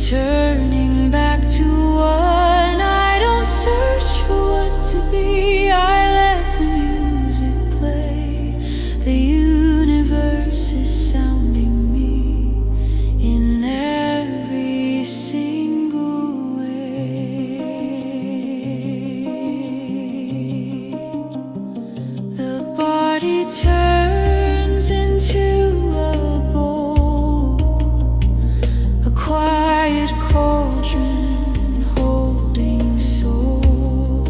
returning back to one. I don't search for what to be, I let the music play. The universe is sounding me in every single way. The body turns into quiet cauldron holding soul.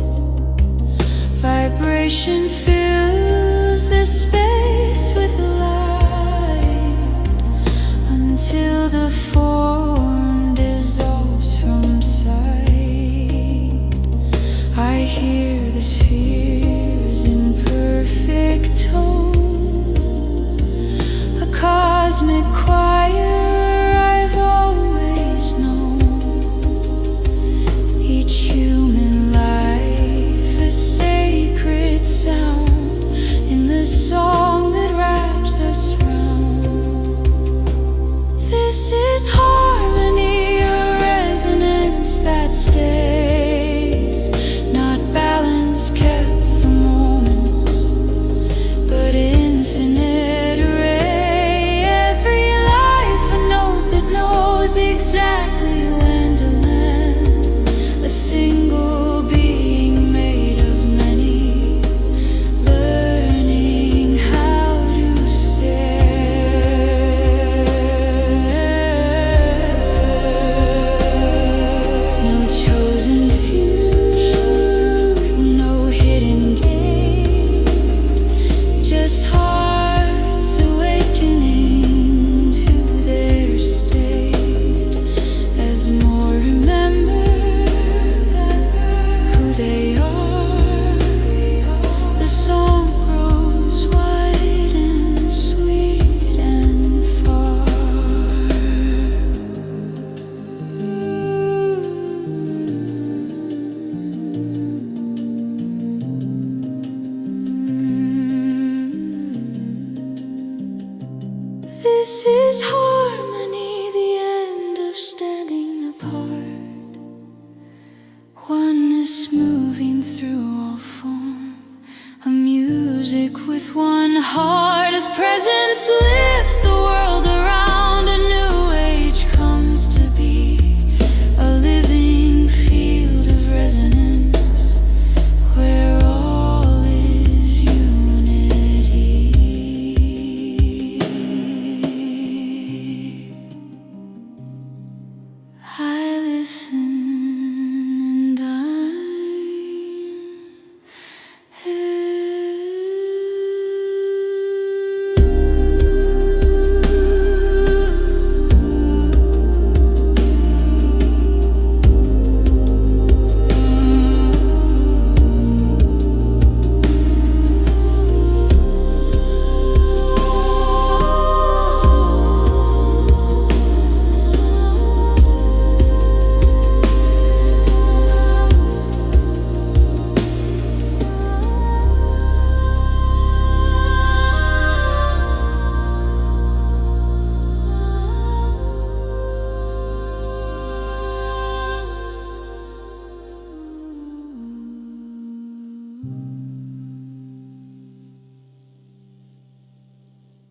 Vibration fills the space with light until the form dissolves from sight. I hear the spheres in perfect tone, a cosmic choir song that wraps us round. This is harmony, a resonance that stays, not balance kept for moments, but infinite array. Every life a note that knows exactly when to land, a single being made of many, learning how to stare. No chosen few, no hidden gate, just hearts awakening to their state. As more remember who they are, the song grows wide and sweet and far. This is harmony, the end of standing apart. Oneness moving through all form, a music with one heart. As presence lifts the world around, a new age comes to be, a living field of resonance where all is unity. I listen